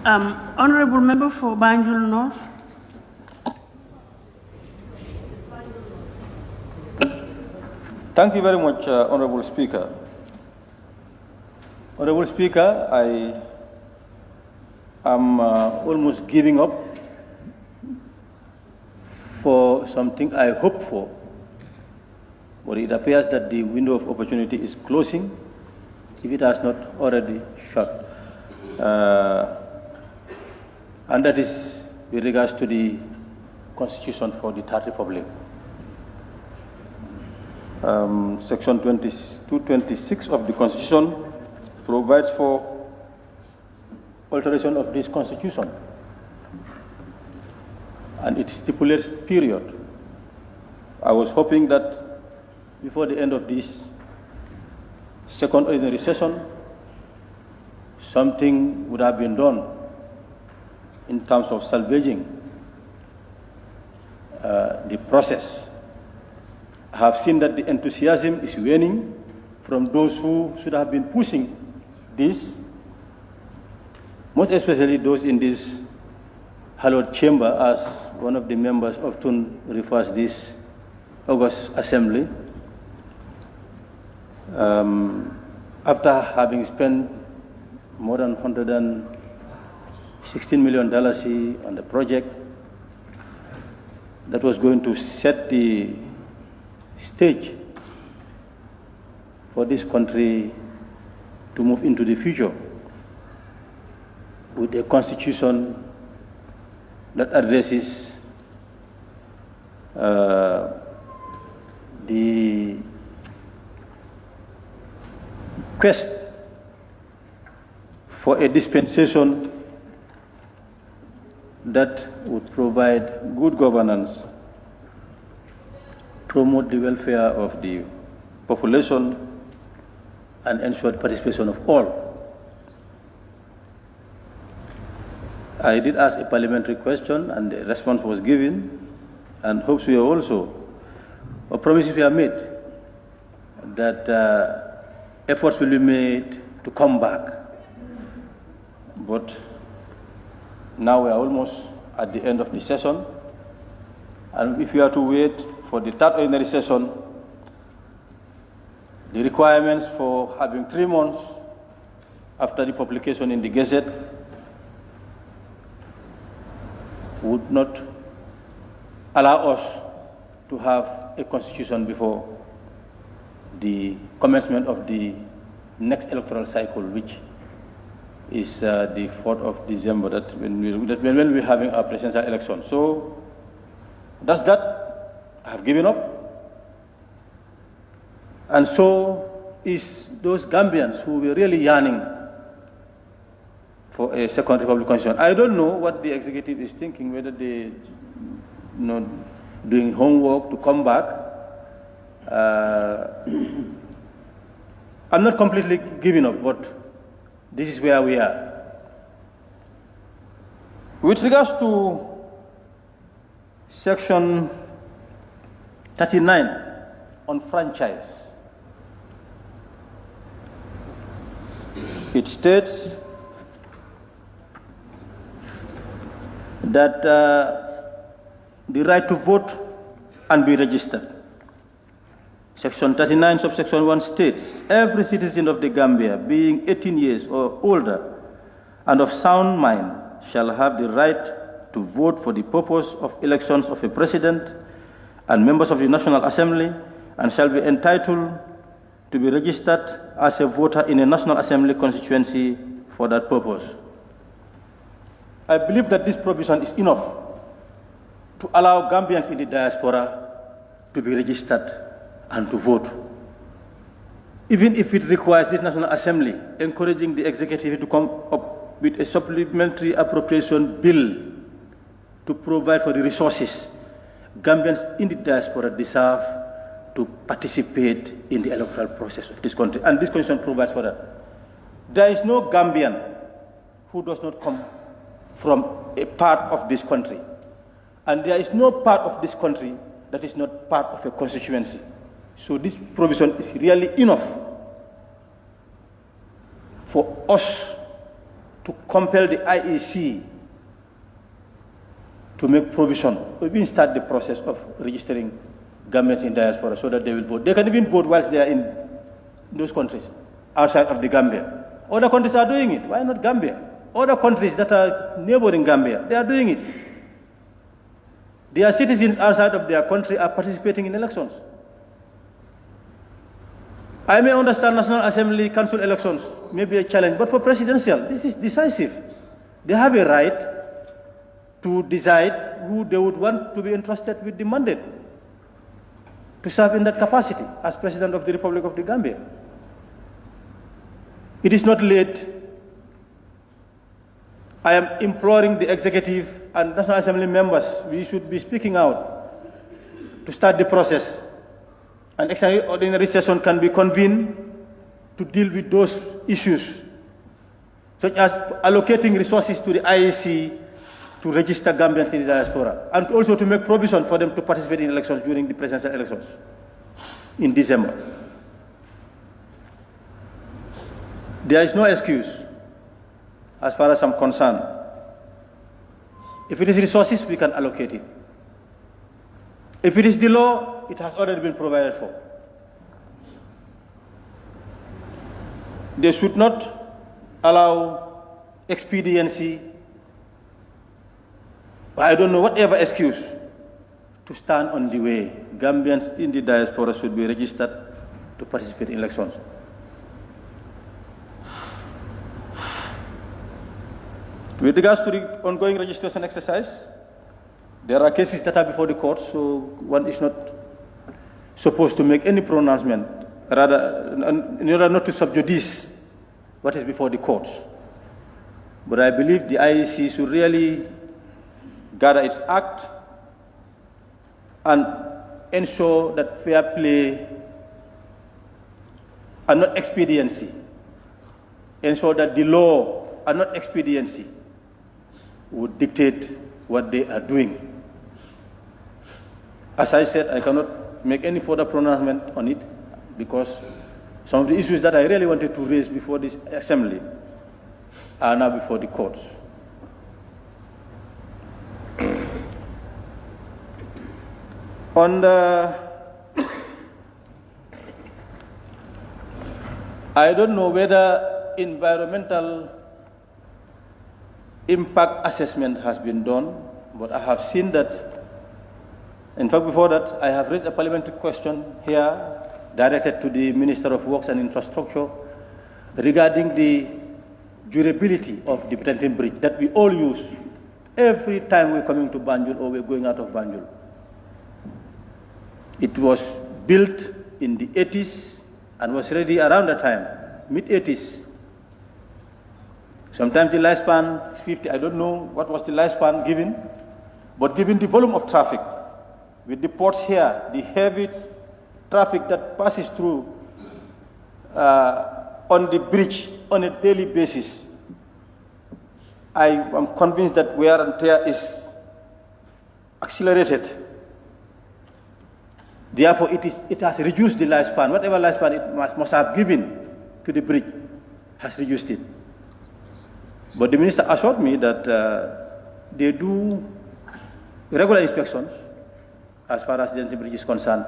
Honorable Member for Banjul North. Thank you very much, Honorable Speaker. Honorable Speaker, I am almost giving up for something I hoped for, but it appears that the window of opportunity is closing, if it has not already shut. And that is with regards to the Constitution for the Third Republic. Section 226 of the Constitution provides for alteration of this Constitution, and it stipulates period. I was hoping that before the end of this second ordinary session, something would have been done in terms of salvaging the process. I have seen that the enthusiasm is waning from those who should have been pushing this, most especially those in this hallowed chamber, as one of the members often refers this August Assembly. After having spent more than $116 million on the project that was going to set the stage for this country to move into the future with a constitution that addresses the quest for a dispensation that would provide good governance, promote the welfare of the population, and ensure participation of all. I did ask a parliamentary question, and the response was given, and hopes we are also, or promises we are made, that efforts will be made to come back. But now we are almost at the end of the session, and if we are to wait for the third ordinary session, the requirements for having 3 months after the publication in the Gazette would not allow us to have a constitution before the commencement of the next electoral cycle, which is the 4th of December, that when we're having our presidential election. So that's that. I have given up. And so is those Gambians who were really yearning for a second republic constitution. I don't know what the executive is thinking, whether they doing homework to come back. I'm not completely giving up, but this is where we are. With regards to Section 39 on franchise, it states that the right to vote and be registered. Section 39, subsection 1 states, every citizen of the Gambia, being 18 years or older and of sound mind, shall have the right to vote for the purpose of elections of a president and members of the National Assembly, and shall be entitled to be registered as a voter in a National Assembly constituency for that purpose. I believe that this provision is enough to allow Gambians in the diaspora to be registered and to vote. Even if it requires this National Assembly encouraging the executive to come up with a supplementary appropriation bill to provide for the resources Gambians in the diaspora deserve to participate in the electoral process of this country. And this constitution provides for that. There is no Gambian who does not come from a part of this country. And there is no part of this country that is not part of a constituency. So this provision is really enough for us to to compel the IEC to make provision, or even start the process of registering Gambians in diaspora so that they will vote. They can even vote whilst they are in those countries outside of the Gambia. Other countries are doing it. Why not Gambia? Other countries that are neighboring Gambia, they are doing it. Their citizens outside of their country are participating in elections. I may understand National Assembly Council elections may be a challenge, but for presidential, this is decisive. They have a right to decide who they would want to be entrusted with the mandate to serve in that capacity as President of the Republic of the Gambia. It is not late. I am imploring the executive and National Assembly members, we should be speaking out to start the process. An extraordinary session can be convened to deal with those issues, such as allocating resources to the IEC to register Gambians in the diaspora, and also to make provision for them to participate in elections during the presidential elections in December. There is no excuse as far as I'm concerned. If it is resources, we can allocate it. If it is the law, it has already been provided for. They should not allow expediency, I don't know, whatever excuse, to stand on the way. Gambians in the diaspora should be registered to participate in elections. With regards to the ongoing registration exercise, there are cases that are before the court, so one is not supposed to make any pronouncement, rather, in order not to subjudice what is before the courts. But I believe the IEC should really gather its act and ensure that fair play and not expediency, ensure that the law and not expediency would dictate what they are doing. As I said, I cannot make any further pronouncement on it because some of the issues that I really wanted to raise before this assembly are now before the courts. On the, I don't know whether environmental impact assessment has been done, but I have seen that, in fact before that, I have raised a parliamentary question here directed to the Minister of Works and Infrastructure regarding the durability of the Denton Bridge that we all use every time we're coming to Banjul or we're going out of Banjul. It was built in the 80s and was ready around that time, mid-80s. Sometimes the lifespan is 50, I don't know what was the lifespan given, but given the volume of traffic, with the ports here, the heavy traffic that passes through on the bridge on a daily basis, I am convinced that wear and tear is accelerated. Therefore, it has reduced the lifespan. Whatever lifespan it must have given to the bridge has reduced it. But the minister assured me that they do regular inspections as far as the Denton Bridge is concerned.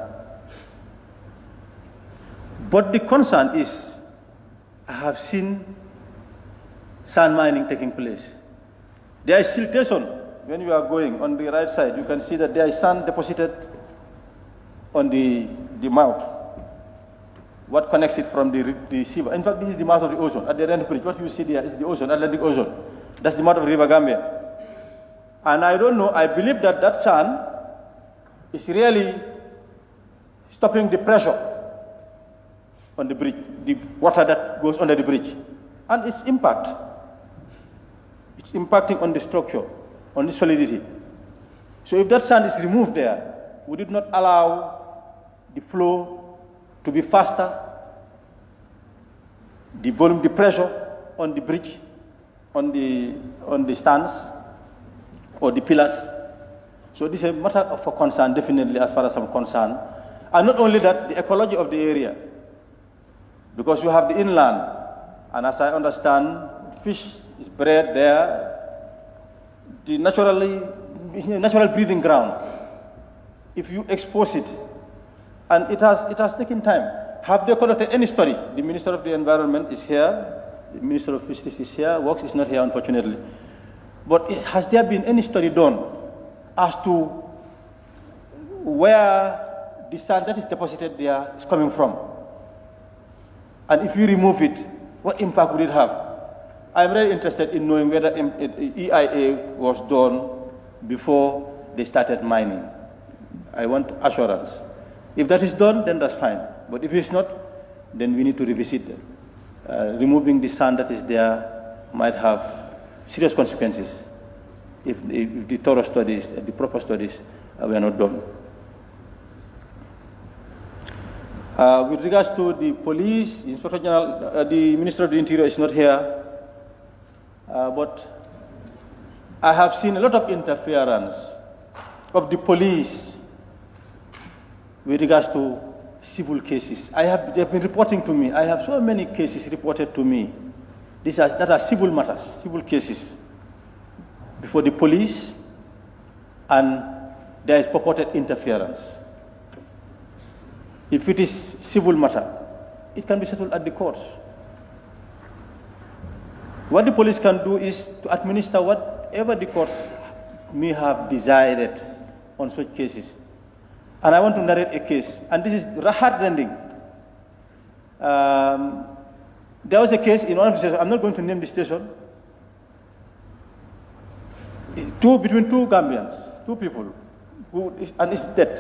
But the concern is, I have seen sand mining taking place. There is siltation when you are going on the right side. You can see that there is sand deposited on the mouth. What connects it from the sea? In fact, this is the mouth of the ocean. At the Denton Bridge, what you see there is the ocean, Atlantic Ocean. That's the mouth of River Gambia. And I don't know, I believe that that sand is really stopping the pressure on the bridge, the water that goes under the bridge. And its impact, it's impacting on the structure, on the solidity. So if that sand is removed there, would it not allow the flow to be faster, the volume, the pressure on the bridge, on the stands or the pillars? So this is a matter of concern, definitely, as far as I'm concerned. And not only that, the ecology of the area, because you have the inland, and as I understand, fish is bred there, the natural breeding ground. If you expose it, and it has taken time. Have they conducted any study? The Minister of the Environment is here, the Minister of Fisheries is here, Works is not here, unfortunately. But has there been any study done as to where the sand that is deposited there is coming from? And if you remove it, what impact would it have? I'm very interested in knowing whether EIA was done before they started mining. I want assurance. If that is done, then that's fine. But if it's not, then we need to revisit them. Removing the sand that is there might have serious consequences if the thorough studies, the proper studies were not done. With regards to the police, the Inspector General, the Minister of the Interior is not here, but I have seen a lot of interference of the police with regards to civil cases. They've been reporting to me. I have so many cases reported to me. That are civil matters, civil cases, before the police, and there is purported interference. If it is civil matter, it can be settled at the courts. What the police can do is to administer whatever the courts may have decided on such cases. And I want to narrate a case, and this is heart-rending. There was a case in one of the stations, I'm not going to name the station, between two Gambians, two people, and it's death.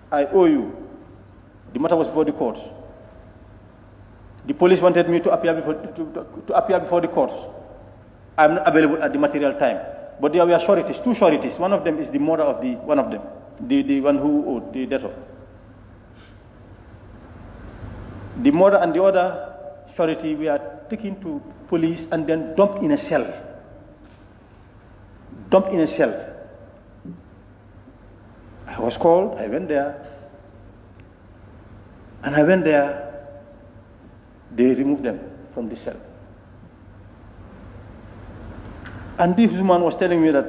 I owe you. The matter was before the courts. The police wanted me to appear before the courts. I'm not available at the material time. But there were sureties, two sureties. One of them is the mother of one of them, the one who owed the debtor. The mother and the other surety were taken to police and then dumped in a cell. Dumped in a cell. I was called, I went there. And I went there, they removed them from the cell. And this woman was telling me that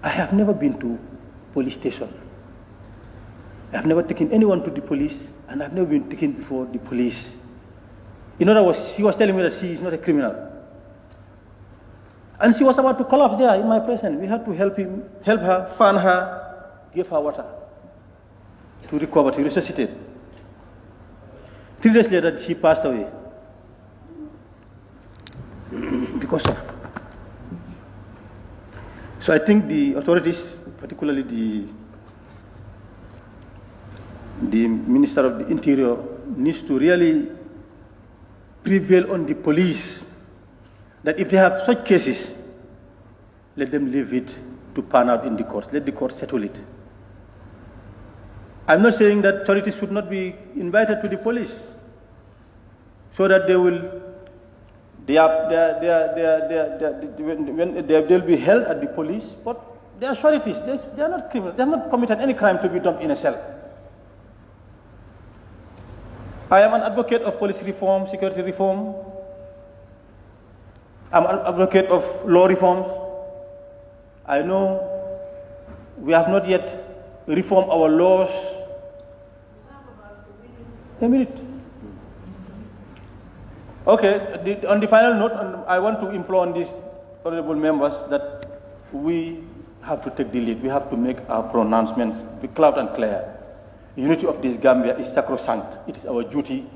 I have never been to police station. I have never taken anyone to the police, and I've never been taken before the police. In other words, she was telling me that she is not a criminal. And she was about to collapse there in my presence. We had to help her, fan her, give her water to recover, to resuscitate. 3 days later, she passed away because of. So I think the authorities, particularly the Minister of the Interior, needs to really prevail on the police that if they have such cases, let them leave it to pan out in the courts. Let the courts settle it. I'm not saying that authorities should not be invited to the police so that they'll be held at the police, but they are authorities. They are not criminals. They have not committed any crime to be dumped in a cell. I am an advocate of police reform, security reform. I'm an advocate of law reforms. I know we have not yet reformed our laws. A minute. Okay, on the final note, I want to implore on these honorable members that we have to take the lead. We have to make our pronouncements loud and clear. The unity of this Gambia is sacrosanct. It is our duty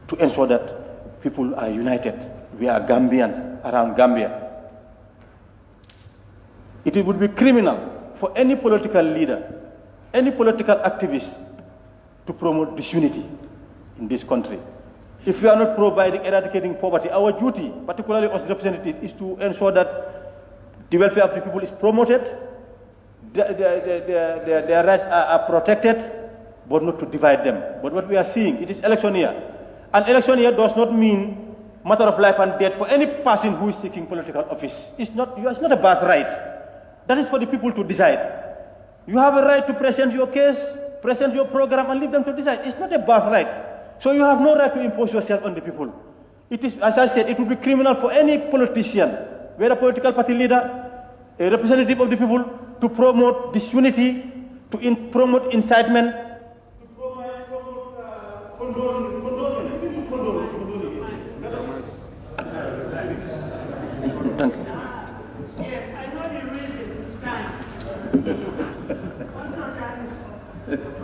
to ensure that people are united. We are Gambians around Gambia. It would be criminal for any political leader, any political activist to promote disunity in this country. If we are not eradicating poverty, our duty, particularly as representatives, is to ensure that the welfare of the people is promoted, their rights are protected, but not to divide them. But what we are seeing, it is election year. And election year does not mean matter of life and death for any person who is seeking political office. It's not a birthright. That is for the people to decide. You have a right to present your case, present your program, and leave them to decide. It's not a birthright. So you have no right to impose yourself on the people. It is, as I said, it would be criminal for any politician, whether political party leader, a representative of the people, to promote disunity, to promote incitement, to promote Thank you. Yes, I know the reason it's time. Control time is